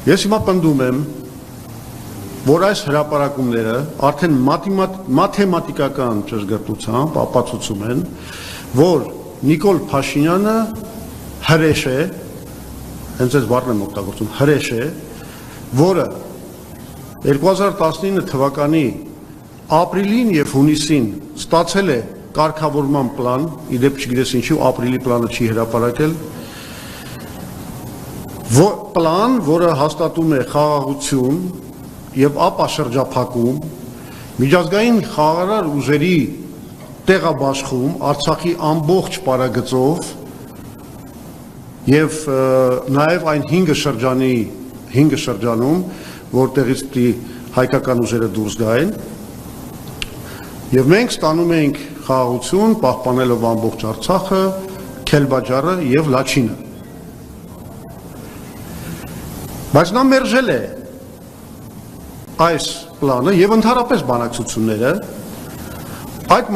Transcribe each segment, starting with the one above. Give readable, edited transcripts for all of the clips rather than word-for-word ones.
Ես հիմա պնդում եմ, որ այս հրապարակումները արդեն մաթեմատիկական ճշգրտությամբ ապացուցում են, որ Նիկոլ Փաշինյանը հրեշ է, հենց այս բառն եմ օգտագործում, հրեշ է, որը 2019 թվականի ապրիլին եւ հունիսին ստացել է կարգավորման պլան, իդեպ չգիտես ինչու ապրիլի պլանը չի հրապարակել, պլան, որը հաստատում է խաղաղություն եւ ապա շրջափակում, միջազգային խաղաղարար ուժերի տեղաբաշխում Արցախի ամբողջ պարագծով եւ նաեւ այն 5 շրջանում, որտեղից պիտի հայկական ուժերը դուրս գային, եւ մենք ստանում ենք խաղաղություն, պահպանելով ամբողջ Արցախը, Քելբաջարը եւ Լաչինը։ Բայց նա մերժել է այս պլանը եւ ընդհանրապես բանակցությունները այդ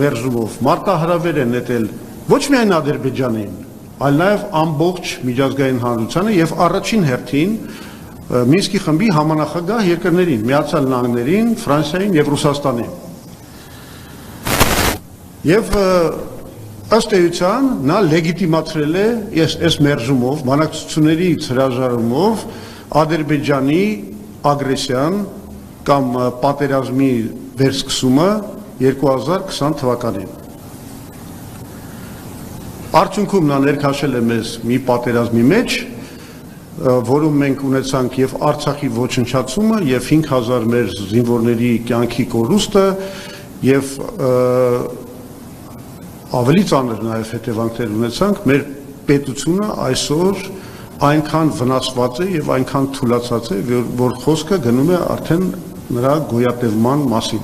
մերժումով մարտահրավեր է նետել ոչ միայն Ադրբեջանին, այլ նաեւ ամբողջ միջազգային հանրությանը եւ առաջին հերթին Մինսկի խմբի համանախագահ երկրներին, Միացյալ Նահանգներին, Ֆրանսիային եւ Ռուսաստանին։ Եվ ըստ էության նա լեգիտիմացրել է այս մերժումով, բանակցություններից հրաժարումով Ադրբեջանի ագրեսիան կամ պատերազմի վերսկսումը 2020 թվականին։ Արդյունքում նա ներքաշել է մեզ մի պատերազմի մեջ, որում մենք ունեցանք եւ Արցախի ոչնչացումը եւ 5000 մեր զինվորների կյանքի կորուստը եւ ավելի ծանր նաեւ հետևանքներ ունեցանք, մեր պետությունը այսօր այնքան վնասված է եւ այնքան թուլացած է, որ խոսքը գնում է արդեն նրա գոյատևման մասին։